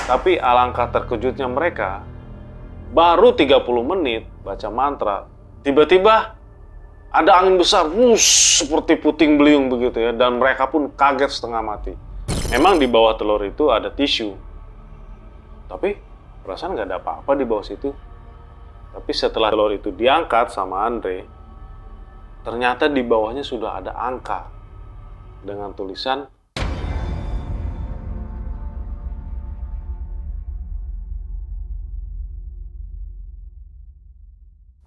Tapi alangkah terkejutnya mereka, baru 30 menit baca mantra, tiba-tiba ada angin besar, seperti puting beliung begitu ya, dan mereka pun kaget setengah mati. Memang di bawah telur itu ada tisu, tapi perasaan nggak ada apa-apa di bawah situ. Tapi setelah telur itu diangkat sama Andre, ternyata di bawahnya sudah ada angka dengan tulisan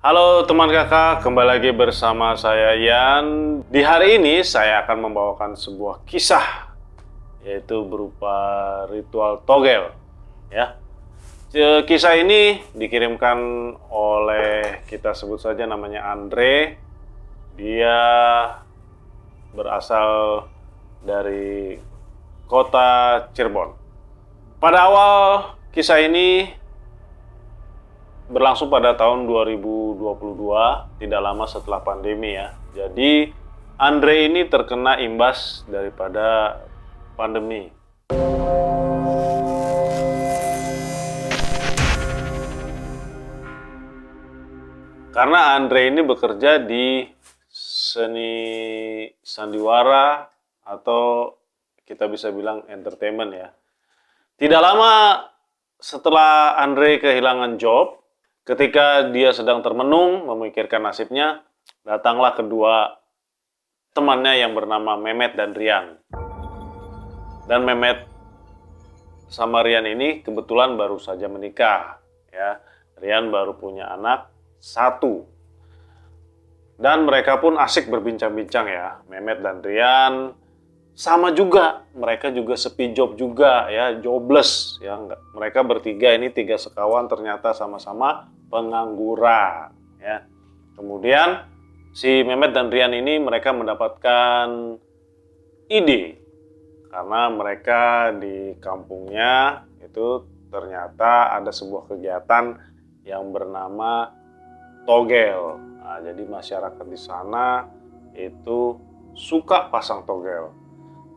Halo teman kakak, kembali lagi bersama saya Yan. Di hari ini saya akan membawakan sebuah kisah, yaitu berupa ritual togel. Ya, kisah ini dikirimkan oleh, kita sebut saja namanya Andre. Dia berasal dari kota Cirebon. Pada awal kisah ini berlangsung pada tahun 2022, tidak lama setelah pandemi ya. Jadi Andre ini terkena imbas daripada pandemi. Karena Andre ini bekerja di seni sandiwara atau kita bisa bilang entertainment ya. Tidak lama setelah Andre kehilangan job, ketika dia sedang termenung memikirkan nasibnya, datanglah kedua temannya yang bernama Mehmet dan Rian. Dan Mehmet sama Rian ini kebetulan baru saja menikah. Ya, Rian baru punya anak 1. Dan mereka pun asik berbincang-bincang ya. Mehmet dan Rian sama juga, mereka juga sepi job juga ya, jobless ya. Mereka bertiga ini 3 sekawan ternyata sama-sama pengangguran ya. Kemudian si Mehmet dan Rian ini mereka mendapatkan ide karena mereka di kampungnya itu ternyata ada sebuah kegiatan yang bernama togel. Nah, jadi masyarakat di sana itu suka pasang togel.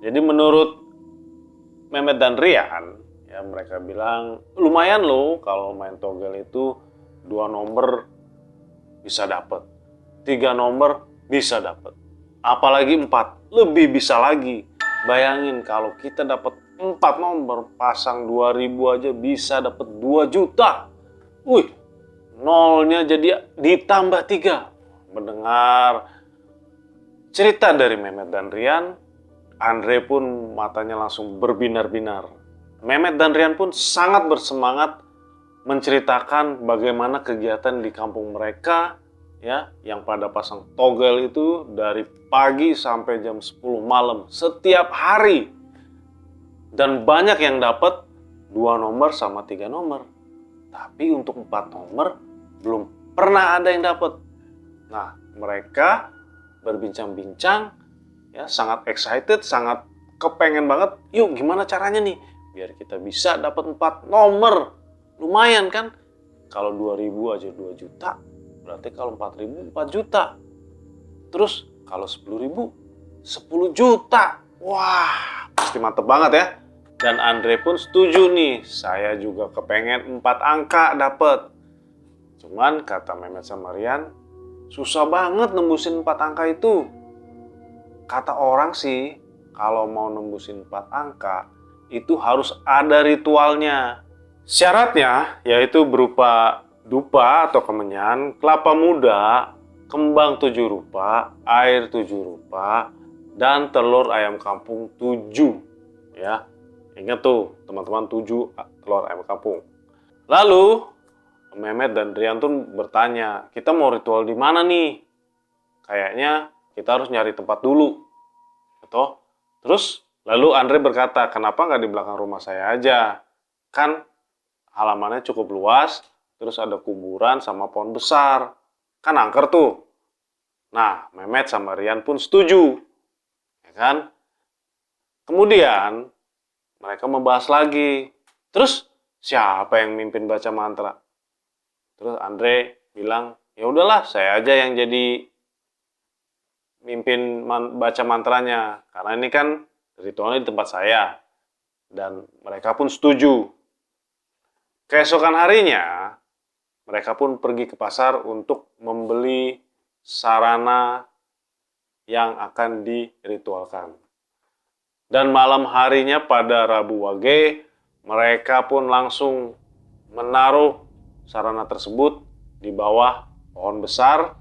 Jadi menurut Mehmet dan Rian, ya mereka bilang lumayan loh kalau main togel itu 2 nomor bisa dapat, 3 nomor bisa dapat, apalagi 4 lebih bisa lagi. Bayangin kalau kita dapat 4 nomor, pasang 2.000 aja bisa dapat 2 juta. Wih, nolnya jadi ditambah 3. Mendengar cerita dari Mehmet dan Rian, Andre pun matanya langsung berbinar-binar. Mehmet dan Rian pun sangat bersemangat menceritakan bagaimana kegiatan di kampung mereka ya, yang pada pasang togel itu dari pagi sampai jam 10 malam setiap hari. Dan banyak yang dapat 2 nomor sama 3 nomor. Tapi untuk 4 nomor belum pernah ada yang dapat. Nah, mereka berbincang-bincang ya, sangat excited, sangat kepengen banget. Yuk, gimana caranya nih biar kita bisa dapat 4 nomor? Lumayan kan? Kalau 2.000 aja 2 juta, berarti kalau 4.000 4 juta. Terus kalau 10.000 10 juta. Wah, pasti mantep banget ya. Dan Andre pun setuju nih, saya juga kepengen 4 angka dapat. Cuman kata Mehmet sama Rian, susah banget nembusin 4 angka itu. Kata orang sih, kalau mau nembusin 4 angka, itu harus ada ritualnya. Syaratnya yaitu berupa dupa atau kemenyan, kelapa muda, kembang 7 rupa, air 7 rupa, dan telur ayam kampung 7. Ya, ingat tuh teman-teman, 7 telur ayam kampung. Lalu Mehmet dan Rian tuh bertanya, kita mau ritual di mana nih? Kayaknya kita harus nyari tempat dulu. Betul? Terus lalu Andre berkata, kenapa nggak di belakang rumah saya aja? Kan halamannya cukup luas, terus ada kuburan sama pohon besar. Kan angker tuh. Nah, Mehmet sama Rian pun setuju. Ya kan? Kemudian mereka membahas lagi. Terus siapa yang mimpin baca mantra? Terus Andre bilang, ya udahlah, saya aja yang jadi mimpin baca mantranya. Karena ini kan ritualnya di tempat saya. Dan mereka pun setuju. Keesokan harinya, mereka pun pergi ke pasar untuk membeli sarana yang akan diritualkan. Dan malam harinya pada Rabu Wage, mereka pun langsung menaruh sarana tersebut di bawah pohon besar,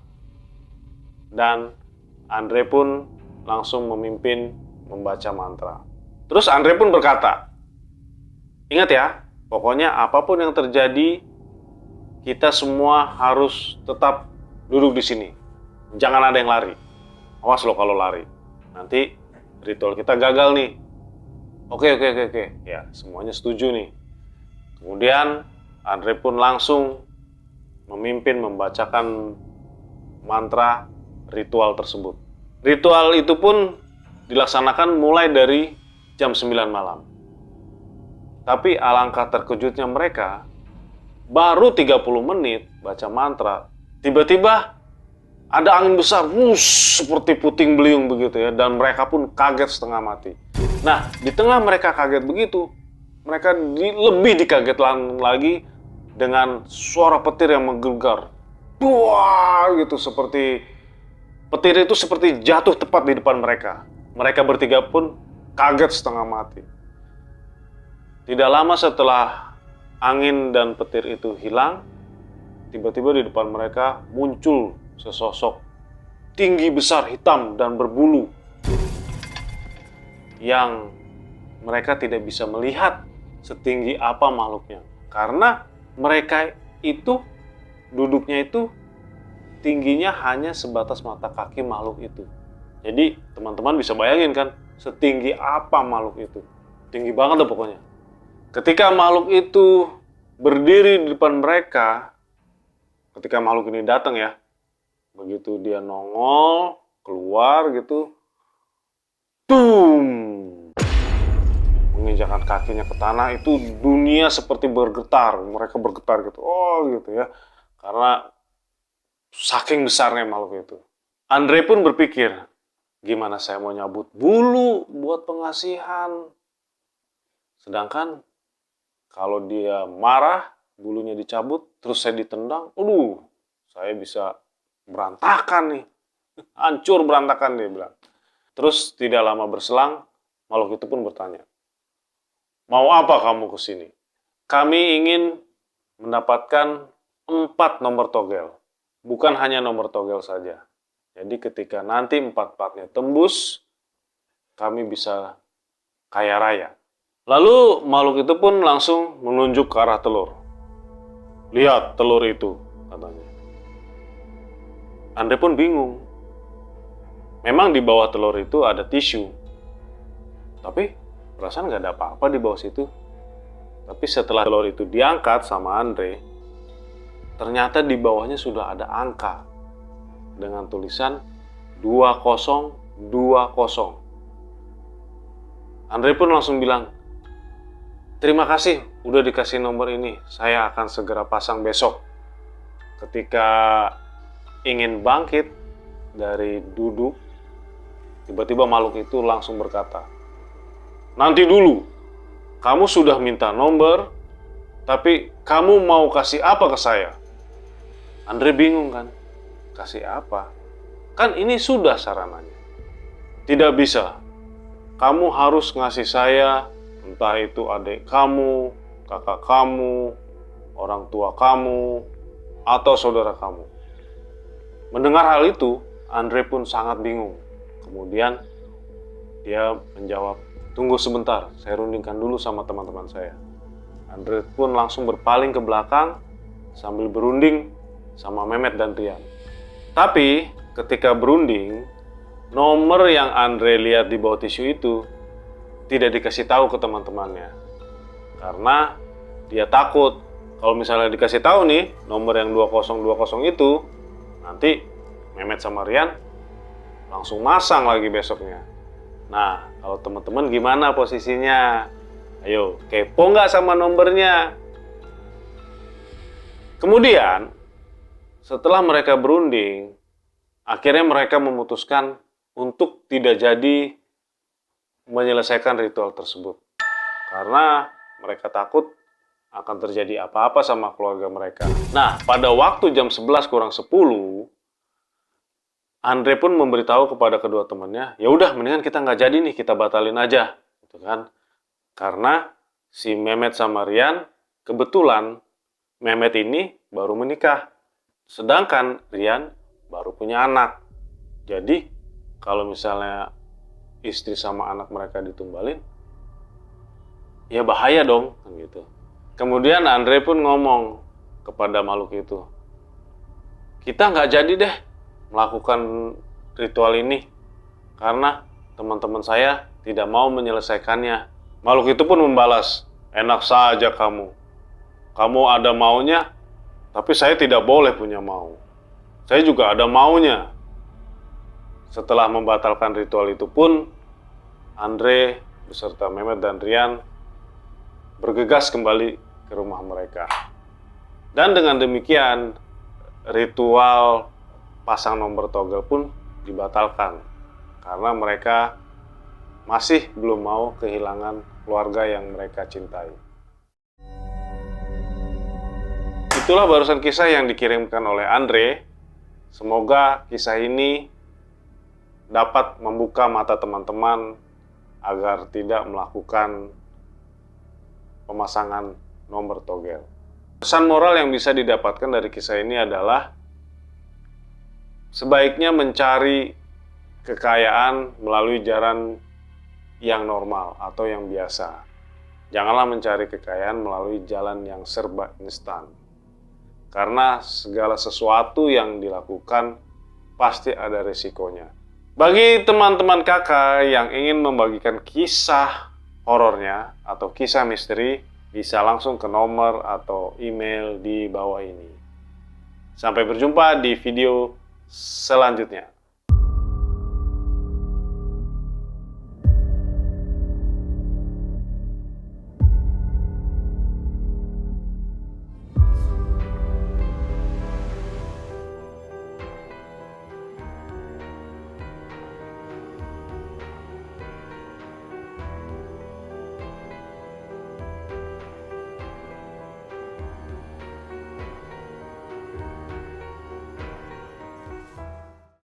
dan Andre pun langsung memimpin membaca mantra. Terus Andre pun berkata, ingat ya, pokoknya apapun yang terjadi, kita semua harus tetap duduk di sini. Jangan ada yang lari. Awas lo kalau lari. Nanti ritual kita gagal nih. Oke. Ya, semuanya setuju nih. Kemudian Andre pun langsung memimpin membacakan mantra ritual tersebut. Ritual itu pun dilaksanakan mulai dari jam 9 malam. Tapi alangkah terkejutnya mereka, baru 30 menit baca mantra, tiba-tiba ada angin besar, seperti puting beliung begitu ya, dan mereka pun kaget setengah mati. Nah, di tengah mereka kaget begitu, mereka lebih dikagetkan lagi dengan suara petir yang menggelegar. Wah, gitu, seperti petir itu seperti jatuh tepat di depan mereka. Mereka bertiga pun kaget setengah mati. Tidak lama setelah angin dan petir itu hilang, tiba-tiba di depan mereka muncul sesosok tinggi besar, hitam dan berbulu, yang mereka tidak bisa melihat setinggi apa makhluknya, karena mereka itu duduknya itu tingginya hanya sebatas mata kaki makhluk itu. Jadi teman-teman bisa bayangin kan setinggi apa makhluk itu. Tinggi banget lah pokoknya. Ketika makhluk itu berdiri di depan mereka, ketika makhluk ini datang ya, begitu dia nongol, keluar gitu, boom, menginjakkan kakinya ke tanah, itu dunia seperti bergetar, mereka bergetar gitu, gitu ya, karena saking besarnya makhluk itu. Andre pun berpikir, gimana saya mau nyabut bulu buat pengasihan, sedangkan kalau dia marah, bulunya dicabut, terus saya ditendang, saya bisa berantakan nih. Hancur berantakan, dia bilang. Terus tidak lama berselang, makhluk itu pun bertanya, mau apa kamu kesini? Kami ingin mendapatkan 4 nomor togel. Bukan hanya nomor togel saja. Jadi ketika nanti 4-4-nya tembus, kami bisa kaya raya. Lalu makhluk itu pun langsung menunjuk ke arah telur. Lihat telur itu, katanya. Andre pun bingung. Memang di bawah telur itu ada tisu. Tapi perasaan gak ada apa-apa di bawah situ. Tapi setelah telur itu diangkat sama Andre, ternyata di bawahnya sudah ada angka dengan tulisan 2020. Andre pun langsung bilang, terima kasih udah dikasih nomor ini, saya akan segera pasang besok. Ketika ingin bangkit dari duduk, tiba-tiba makhluk itu langsung berkata, nanti dulu, kamu sudah minta nomor, tapi kamu mau kasih apa ke saya? Andre bingung kan, kasih apa? Kan ini sudah sarananya. Tidak bisa, kamu harus ngasih saya, entah itu adik kamu, kakak kamu, orang tua kamu, atau saudara kamu. Mendengar hal itu, Andre pun sangat bingung. Kemudian dia menjawab, tunggu sebentar, saya rundingkan dulu sama teman-teman saya. Andre pun langsung berpaling ke belakang sambil berunding sama Mehmet dan Rian. Tapi ketika berunding, nomor yang Andre lihat di bawah tisu itu tidak dikasih tahu ke teman-temannya. Karena dia takut kalau misalnya dikasih tahu nih nomor yang 2020 itu, nanti Mehmet sama Rian langsung masang lagi besoknya. Nah, kalau teman-teman gimana posisinya? Ayo, kepo nggak sama nomornya? Kemudian, setelah mereka berunding, akhirnya mereka memutuskan untuk tidak jadi menyelesaikan ritual tersebut. Karena mereka takut akan terjadi apa-apa sama keluarga mereka. Nah, pada waktu jam 11 kurang 10, Andre pun memberitahu kepada kedua temannya, ya udah mendingan kita nggak jadi nih, kita batalin aja. Gitu kan. Karena si Mehmet sama Rian, kebetulan Mehmet ini baru menikah. Sedangkan Rian baru punya anak. Jadi, kalau misalnya istri sama anak mereka ditumbalin, ya bahaya dong, kan gitu. Kemudian Andre pun ngomong kepada makhluk itu, kita nggak jadi deh melakukan ritual ini karena teman-teman saya tidak mau menyelesaikannya. Makhluk itu pun membalas, enak saja kamu. Kamu ada maunya, tapi saya tidak boleh punya mau. Saya juga ada maunya. Setelah membatalkan ritual itu pun, Andre beserta Mehmet dan Rian bergegas kembali ke rumah mereka. Dan dengan demikian, ritual pasang nomor togel pun dibatalkan. Karena mereka masih belum mau kehilangan keluarga yang mereka cintai. Itulah barusan kisah yang dikirimkan oleh Andre. Semoga kisah ini dapat membuka mata teman-teman agar tidak melakukan pemasangan nomor togel. Pesan moral yang bisa didapatkan dari kisah ini adalah sebaiknya mencari kekayaan melalui jalan yang normal atau yang biasa. Janganlah mencari kekayaan melalui jalan yang serba instan. Karena segala sesuatu yang dilakukan pasti ada resikonya. Bagi teman-teman kakak yang ingin membagikan kisah horornya atau kisah misteri, bisa langsung ke nomor atau email di bawah ini. Sampai berjumpa di video selanjutnya.